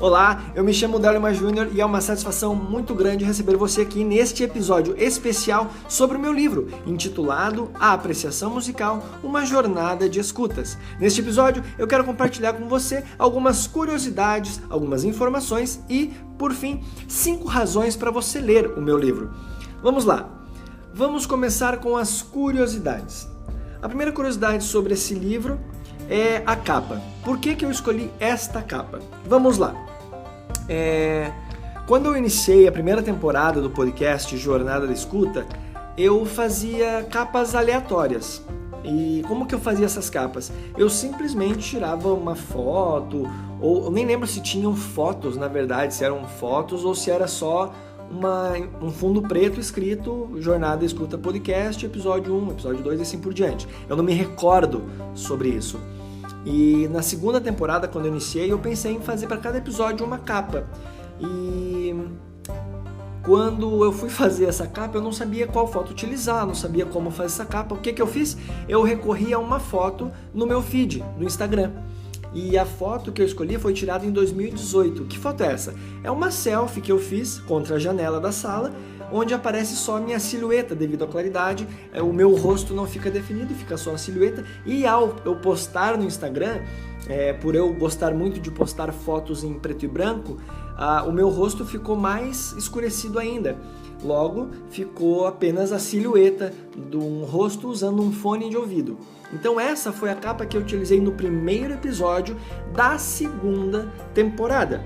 Olá, eu me chamo Délima Júnior e é uma satisfação muito grande receber você aqui neste episódio especial sobre o meu livro, intitulado A Apreciação Musical, uma jornada de escutas. Neste episódio, eu quero compartilhar com você algumas curiosidades, algumas informações e, por fim, 5 razões para você ler o meu livro. Vamos lá! Vamos começar com as curiosidades. A primeira curiosidade sobre esse livro é a capa. Por que eu escolhi esta capa? Vamos lá. Quando eu iniciei a primeira temporada do podcast Jornada da Escuta, eu fazia capas aleatórias. E como que eu fazia essas capas? Eu simplesmente tirava uma foto, ou eu nem lembro se tinham fotos, na verdade, se eram fotos ou se era só um fundo preto escrito Jornada da Escuta Podcast, episódio 1, episódio 2 e assim por diante. Eu não me recordo sobre isso. E na segunda temporada, quando eu iniciei, eu pensei em fazer para cada episódio uma capa. E quando eu fui fazer essa capa, eu não sabia qual foto utilizar, não sabia como fazer essa capa. O que eu fiz? Eu recorri a uma foto no meu feed, no Instagram. E a foto que eu escolhi foi tirada em 2018. Que foto é essa? É uma selfie que eu fiz contra a janela da sala, onde aparece só a minha silhueta devido à claridade. O meu rosto não fica definido, fica só a silhueta. E ao eu postar no Instagram, por eu gostar muito de postar fotos em preto e branco, o meu rosto ficou mais escurecido ainda. Logo, ficou apenas a silhueta de um rosto usando um fone de ouvido. Então essa foi a capa que eu utilizei no primeiro episódio da segunda temporada.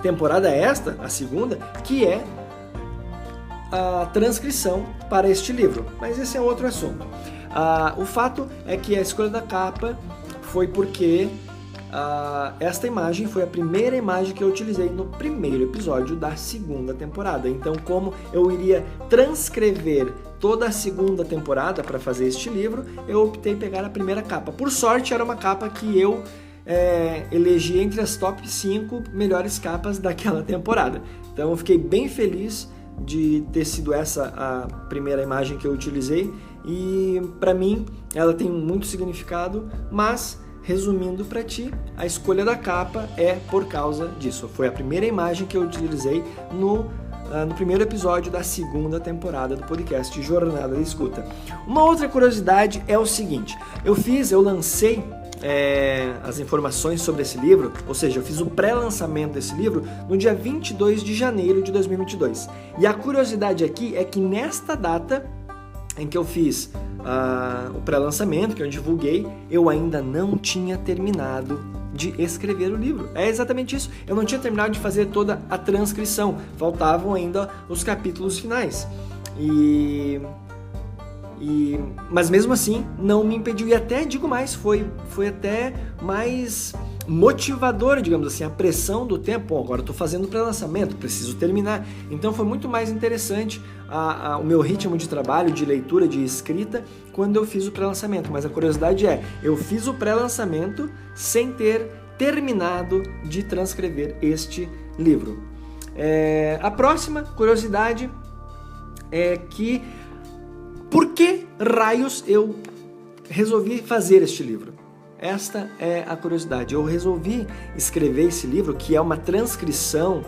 Temporada esta, a segunda, que é a transcrição para este livro. Mas esse é outro assunto. O fato é que a escolha da capa foi porque esta imagem foi a primeira imagem que eu utilizei no primeiro episódio da segunda temporada. Então, como eu iria transcrever toda a segunda temporada para fazer este livro, eu optei em pegar a primeira capa. Por sorte, era uma capa que eu elegi entre as top 5 melhores capas daquela temporada. Então, eu fiquei bem feliz de ter sido essa a primeira imagem que eu utilizei. E, para mim, ela tem muito significado, mas resumindo para ti, a escolha da capa é por causa disso. Foi a primeira imagem que eu utilizei no primeiro episódio da segunda temporada do podcast Jornada da Escuta. Uma outra curiosidade é o seguinte, eu lancei as informações sobre esse livro, ou seja, eu fiz o pré-lançamento desse livro no dia 22 de janeiro de 2022. E a curiosidade aqui é que nesta data em que eu fiz o pré-lançamento, que eu divulguei, eu ainda não tinha terminado de escrever o livro. É exatamente isso. Eu não tinha terminado de fazer toda a transcrição. Faltavam ainda os capítulos finais. Mas mesmo assim, não me impediu. E até, digo mais, foi até mais motivador, digamos assim, a pressão do tempo. Agora eu estou fazendo o pré-lançamento, preciso terminar. Então foi muito mais interessante o meu ritmo de trabalho, de leitura, de escrita, quando eu fiz o pré-lançamento. Mas a curiosidade eu fiz o pré-lançamento sem ter terminado de transcrever este livro. A próxima curiosidade é que por que raios eu resolvi fazer este livro? Esta é a curiosidade. Eu resolvi escrever esse livro, que é uma transcrição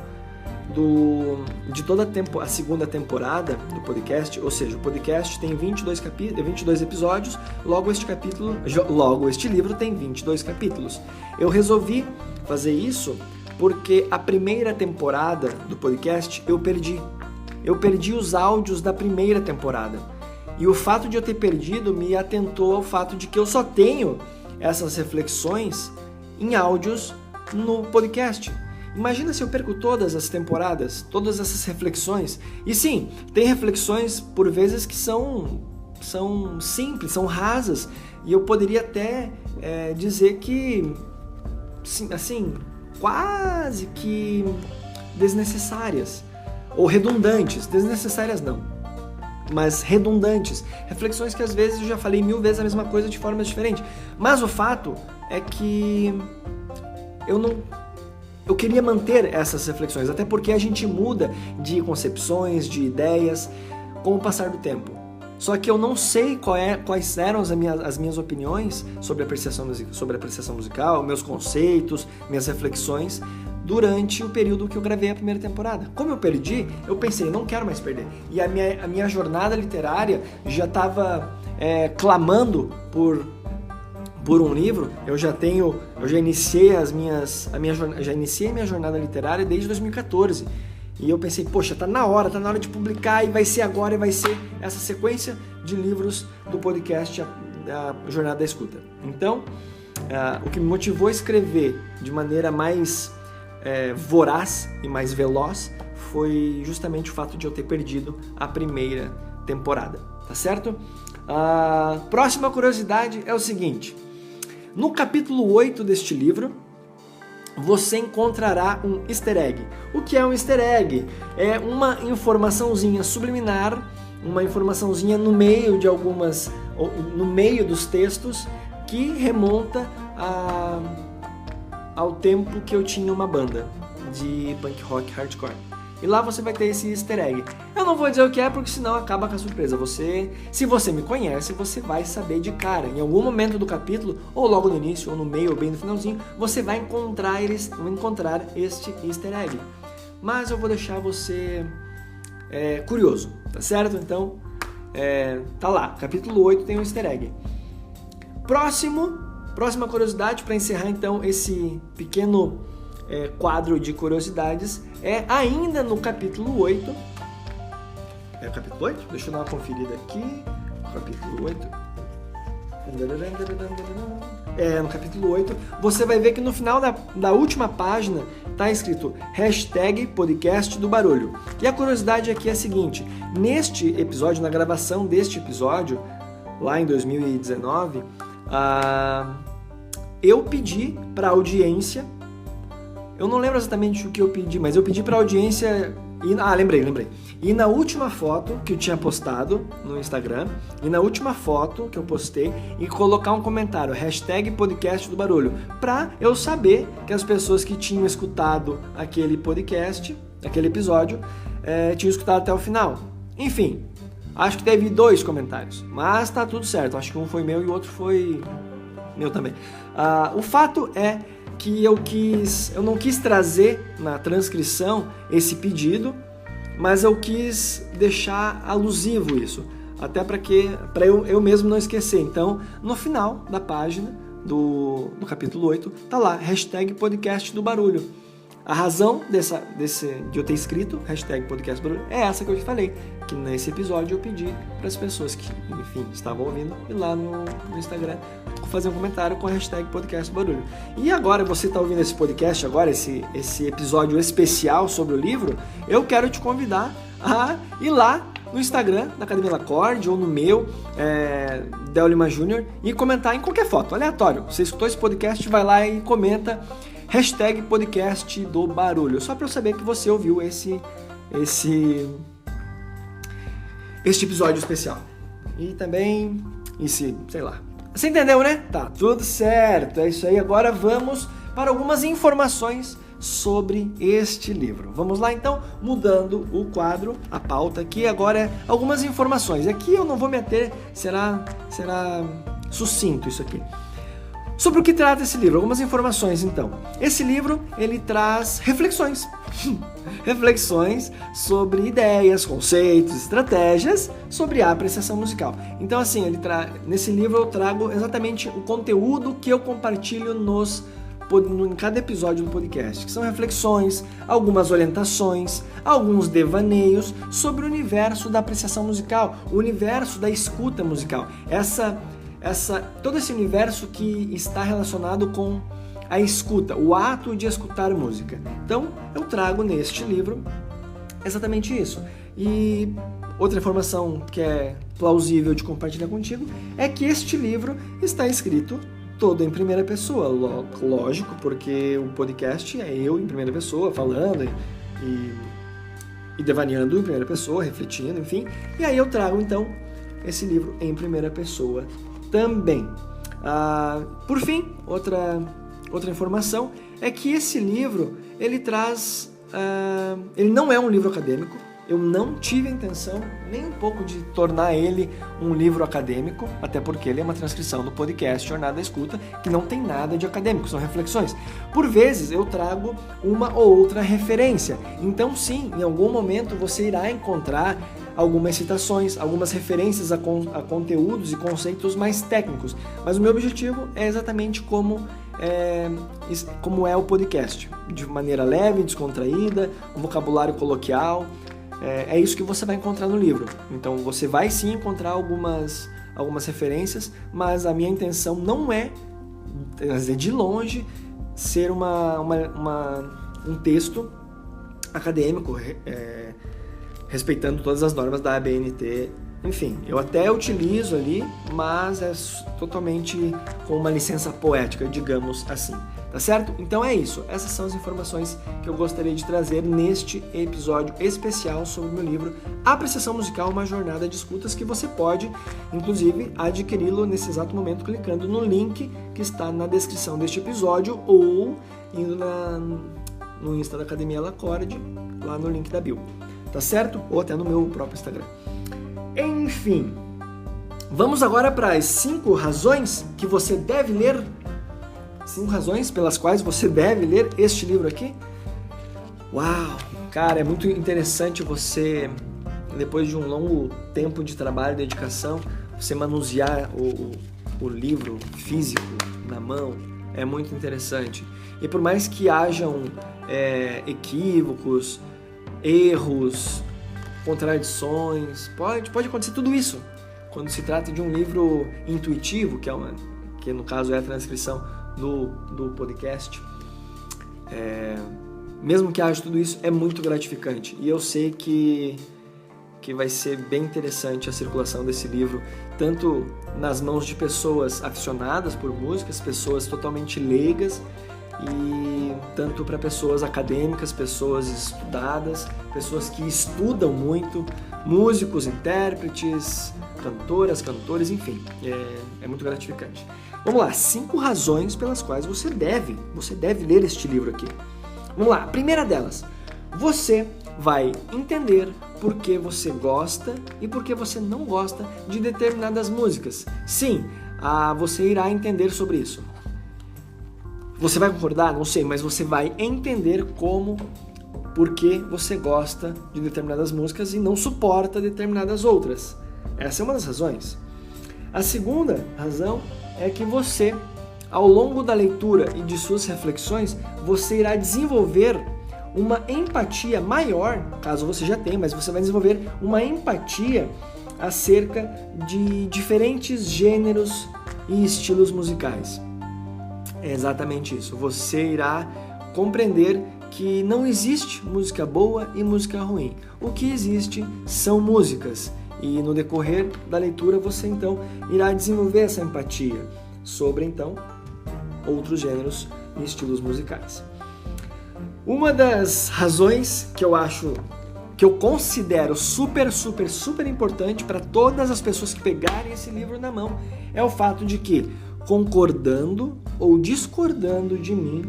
de toda a segunda temporada do podcast, ou seja, o podcast tem 22 episódios, logo este livro tem 22 capítulos. Eu resolvi fazer isso porque a primeira temporada do podcast eu perdi os áudios da primeira temporada. E o fato de eu ter perdido me atentou ao fato de que eu só tenho essas reflexões em áudios no podcast. Imagina se eu perco todas as temporadas, todas essas reflexões. E sim, tem reflexões por vezes que são simples, são rasas. E eu poderia até dizer que, assim, quase que desnecessárias. Ou redundantes. Desnecessárias não, mas redundantes. Reflexões que às vezes eu já falei 1000 vezes a mesma coisa de formas diferentes. Mas o fato é que eu queria manter essas reflexões, até porque a gente muda de concepções, de ideias com o passar do tempo. Só que eu não sei quais eram as minhas opiniões sobre a apreciação musical, meus conceitos, minhas reflexões, durante o período que eu gravei a primeira temporada. Como eu perdi, eu pensei, não quero mais perder. E a minha jornada literária já estava clamando por um livro. Eu já iniciei minha jornada literária desde 2014. E eu pensei, poxa, tá na hora de publicar, e vai ser agora, e vai ser essa sequência de livros do podcast a Jornada da Escuta. Então, o que me motivou a escrever de maneira mais voraz e mais veloz foi justamente o fato de eu ter perdido a primeira temporada, tá certo? A próxima curiosidade é o seguinte: no capítulo 8 deste livro, você encontrará um easter egg. O que é um easter egg? É uma informaçãozinha subliminar, uma informaçãozinha no meio dos textos que remonta ao tempo que eu tinha uma banda de punk rock hardcore. E lá você vai ter esse easter egg. Eu não vou dizer o que é, porque senão acaba com a surpresa. Se você me conhece, você vai saber de cara. Em algum momento do capítulo, ou logo no início, ou no meio, ou bem no finalzinho, você vai encontrar este easter egg. Mas eu vou deixar você curioso, tá certo? Então, tá lá. Capítulo 8 tem um easter egg. Próxima curiosidade, para encerrar então esse pequeno quadro de curiosidades, é ainda no capítulo 8. É o capítulo 8? Deixa eu dar uma conferida aqui. Capítulo 8. No capítulo 8, você vai ver que no final da última página está escrito #podcast do barulho. E a curiosidade aqui é a seguinte: neste episódio, na gravação deste episódio, lá em 2019, eu pedi para a audiência. Eu não lembro exatamente o que eu pedi, mas eu pedi para a audiência... lembrei. E na última foto que eu tinha postado no Instagram, e na última foto que eu postei, e colocar um comentário, #podcast do barulho, para eu saber que as pessoas que tinham escutado aquele podcast, aquele episódio, tinham escutado até o final. Enfim, acho que teve 2 comentários, mas tá tudo certo. Acho que um foi meu e o outro foi meu também. O fato é que eu não quis trazer na transcrição esse pedido, mas eu quis deixar alusivo isso, até para eu mesmo não esquecer. Então, no final da página do capítulo 8, tá lá, #podcast do barulho. A razão de eu ter escrito #podcast do barulho é essa que eu te falei, que nesse episódio eu pedi para as pessoas que, enfim, estavam ouvindo ir lá no Instagram fazer um comentário com a #podcast do barulho. E agora, você está ouvindo esse podcast agora, esse episódio especial sobre o livro, eu quero te convidar a ir lá no Instagram da Academia Lacorde ou no meu, Del Lima Jr., e comentar em qualquer foto, aleatório. Você escutou esse podcast, vai lá e comenta #podcast do barulho, só para eu saber que você ouviu este episódio especial. E também, sei lá. Você entendeu, né? Tá tudo certo, é isso aí. Agora vamos para algumas informações sobre este livro. Vamos lá então, mudando o quadro, a pauta aqui, agora é algumas informações. Aqui eu não vou meter, será sucinto isso aqui. Sobre o que trata esse livro? Algumas informações então. Esse livro, ele traz reflexões. Reflexões sobre ideias, conceitos, estratégias sobre a apreciação musical. Então assim, nesse livro eu trago exatamente o conteúdo que eu compartilho em cada episódio do podcast, que são reflexões, algumas orientações, alguns devaneios sobre o universo da apreciação musical, o universo da escuta musical. Todo esse universo que está relacionado com a escuta, o ato de escutar música. Então, eu trago neste livro exatamente isso. E outra informação que é plausível de compartilhar contigo é que este livro está escrito todo em primeira pessoa. Lógico, porque o podcast é eu em primeira pessoa, falando e devaneando em primeira pessoa, refletindo, enfim. E aí eu trago, então, esse livro em primeira pessoa também. Por fim, outra informação é que esse livro, ele não é um livro acadêmico, eu não tive a intenção nem um pouco de tornar ele um livro acadêmico, até porque ele é uma transcrição do podcast Jornada da Escuta, que não tem nada de acadêmico, são reflexões. Por vezes eu trago uma ou outra referência, então sim, em algum momento você irá encontrar algumas citações, algumas referências a conteúdos e conceitos mais técnicos, mas o meu objetivo é exatamente como é o podcast, de maneira leve, descontraída, um vocabulário coloquial. É isso que você vai encontrar no livro. Então você vai sim encontrar algumas referências, mas a minha intenção não é de longe ser um texto acadêmico, respeitando todas as normas da ABNT. Enfim, eu até utilizo ali, mas é totalmente com uma licença poética, digamos assim. Tá certo? Então é isso. Essas são as informações que eu gostaria de trazer neste episódio especial sobre o meu livro Apreciação Musical, uma jornada de escutas, que você pode, inclusive, adquiri-lo nesse exato momento clicando no link que está na descrição deste episódio ou indo no Insta da Academia Lacorde, lá no link da bio. Tá certo? Ou até no meu próprio Instagram. Enfim, vamos agora para as 5 razões que você deve ler. 5 razões pelas quais você deve ler este livro aqui. Uau! Cara, é muito interessante você, depois de um longo tempo de trabalho e dedicação, você manusear o livro físico na mão. É muito interessante. E por mais que hajam equívocos, erros, contradições, pode acontecer tudo isso quando se trata de um livro intuitivo, que no caso é a transcrição do podcast. Mesmo que haja tudo isso, é muito gratificante, e eu sei que vai ser bem interessante a circulação desse livro, tanto nas mãos de pessoas aficionadas por músicas, pessoas totalmente leigas, e tanto para pessoas acadêmicas, pessoas estudadas, pessoas que estudam muito, músicos, intérpretes, cantoras, cantores, enfim, é muito gratificante. Vamos lá, 5 razões pelas quais você deve ler este livro aqui. Vamos lá, a primeira delas, você vai entender por que você gosta e por que você não gosta de determinadas músicas. Sim, você irá entender sobre isso. Você vai concordar? Não sei, mas você vai entender por que você gosta de determinadas músicas e não suporta determinadas outras. Essa é uma das razões. A segunda razão é que você, ao longo da leitura e de suas reflexões, você irá desenvolver uma empatia maior, caso você já tenha, mas você vai desenvolver uma empatia acerca de diferentes gêneros e estilos musicais. É exatamente isso. Você irá compreender que não existe música boa e música ruim. O que existe são músicas. E no decorrer da leitura você então irá desenvolver essa empatia sobre então outros gêneros e estilos musicais. Uma das razões que eu considero super importante para todas as pessoas que pegarem esse livro na mão é o fato de que, concordando ou discordando de mim,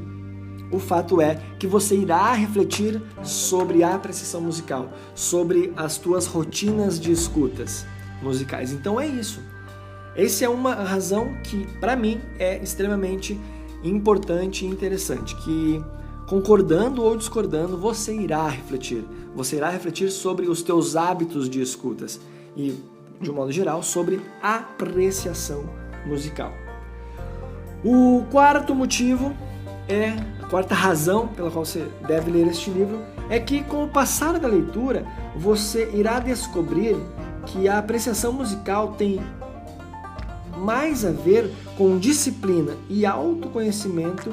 o fato é que você irá refletir sobre a apreciação musical, sobre as tuas rotinas de escutas musicais. Então é isso. Essa é uma razão que, para mim, é extremamente importante e interessante, que concordando ou discordando, você irá refletir. Você irá refletir sobre os teus hábitos de escutas e, de um modo geral, sobre a apreciação musical. O quarto motivo a quarta razão pela qual você deve ler este livro é que, com o passar da leitura, você irá descobrir que a apreciação musical tem mais a ver com disciplina e autoconhecimento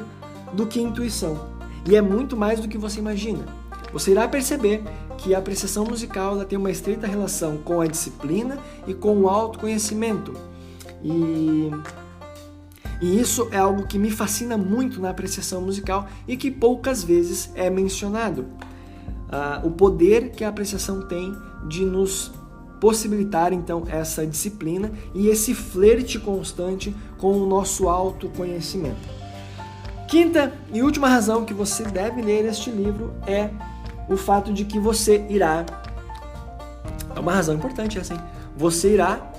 do que intuição. E é muito mais do que você imagina. Você irá perceber que a apreciação musical ela tem uma estreita relação com a disciplina e com o autoconhecimento. E isso é algo que me fascina muito na apreciação musical e que poucas vezes é mencionado. O poder que a apreciação tem de nos possibilitar, então, essa disciplina e esse flerte constante com o nosso autoconhecimento. Quinta e última razão que você deve ler este livro é o fato de que você irá É uma razão importante essa, hein? Você irá,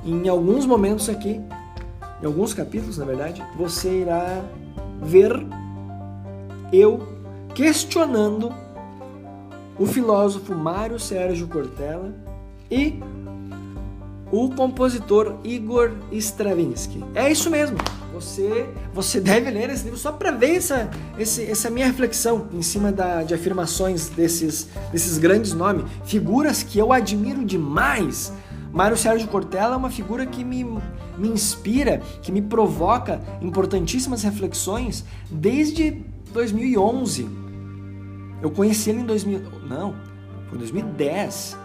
em alguns momentos aqui, em alguns capítulos, na verdade, você irá ver eu questionando o filósofo Mário Sérgio Cortella e o compositor Igor Stravinsky. É isso mesmo. Você deve ler esse livro só para ver essa minha reflexão em cima de afirmações desses grandes nomes, figuras que eu admiro demais. Mário Sérgio Cortella é uma figura que me inspira, que me provoca importantíssimas reflexões desde 2011. Eu conheci ele em 2010.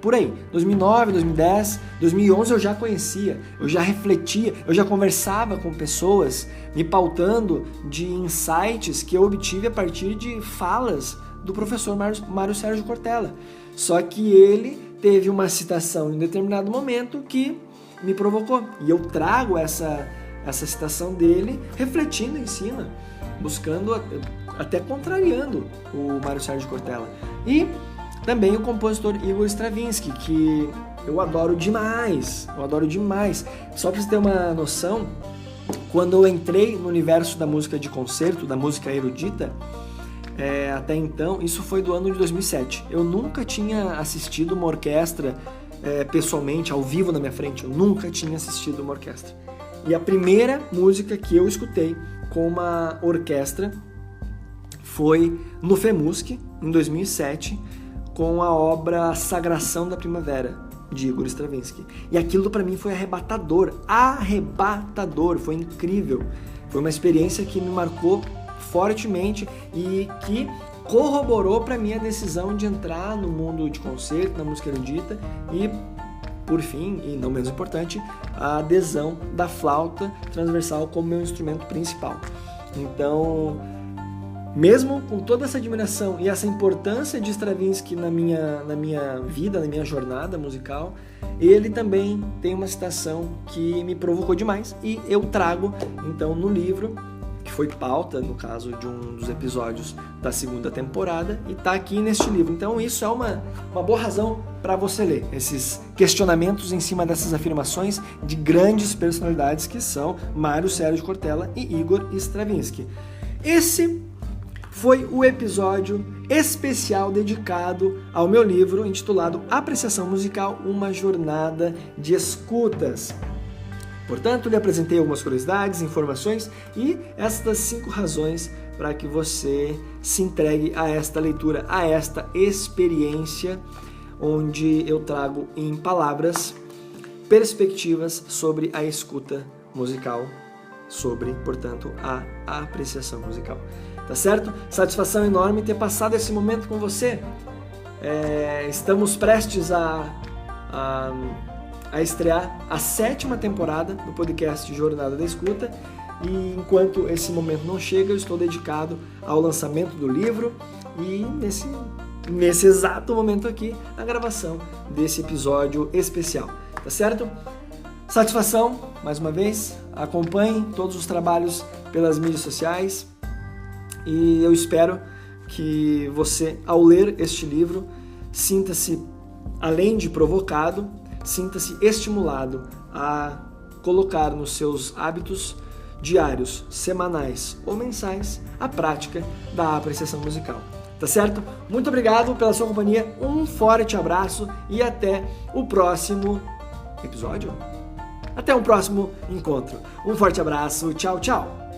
Por aí, 2009, 2010, 2011 eu já conhecia, eu já refletia, eu já conversava com pessoas me pautando de insights que eu obtive a partir de falas do professor Mário Sérgio Cortella. Só que ele teve uma citação em determinado momento que me provocou. E eu trago essa citação dele refletindo em cima, buscando, até contrariando o Mário Sérgio Cortella. E também o compositor Igor Stravinsky, que eu adoro demais. Só para você ter uma noção, quando eu entrei no universo da música de concerto, da música erudita, até então, isso foi do ano de 2007. Eu nunca tinha assistido uma orquestra pessoalmente, ao vivo na minha frente. Eu nunca tinha assistido uma orquestra. E a primeira música que eu escutei com uma orquestra foi no FEMUSC, em 2007, com a obra Sagração da Primavera, de Igor Stravinsky. E aquilo para mim foi arrebatador, foi incrível. Foi uma experiência que me marcou fortemente e que corroborou para minha decisão de entrar no mundo de concerto, na música erudita e, por fim, e não menos importante, a adesão da flauta transversal como meu instrumento principal. Então, mesmo com toda essa admiração e essa importância de Stravinsky na minha vida, na minha jornada musical, ele também tem uma citação que me provocou demais e eu trago, então, no livro, que foi pauta, no caso, de um dos episódios da segunda temporada, e está aqui neste livro. Então isso é uma boa razão para você ler esses questionamentos em cima dessas afirmações de grandes personalidades que são Mário Sérgio Cortella e Igor Stravinsky. Esse foi o episódio especial dedicado ao meu livro intitulado Apreciação Musical, uma jornada de escutas. Portanto, lhe apresentei algumas curiosidades, informações e estas 5 razões para que você se entregue a esta leitura, a esta experiência, onde eu trago em palavras perspectivas sobre a escuta musical, sobre, portanto, a apreciação musical. Tá certo? Satisfação enorme ter passado esse momento com você. Estamos prestes a estrear a 7ª temporada do podcast Jornada da Escuta e enquanto esse momento não chega, eu estou dedicado ao lançamento do livro e nesse exato momento aqui, a gravação desse episódio especial. Tá certo? Satisfação, mais uma vez, acompanhe todos os trabalhos pelas mídias sociais e eu espero que você, ao ler este livro, sinta-se, além de provocado, sinta-se estimulado a colocar nos seus hábitos diários, semanais ou mensais a prática da apreciação musical. Tá certo? Muito obrigado pela sua companhia, um forte abraço e até o próximo episódio. Até um próximo encontro. Um forte abraço, tchau, tchau!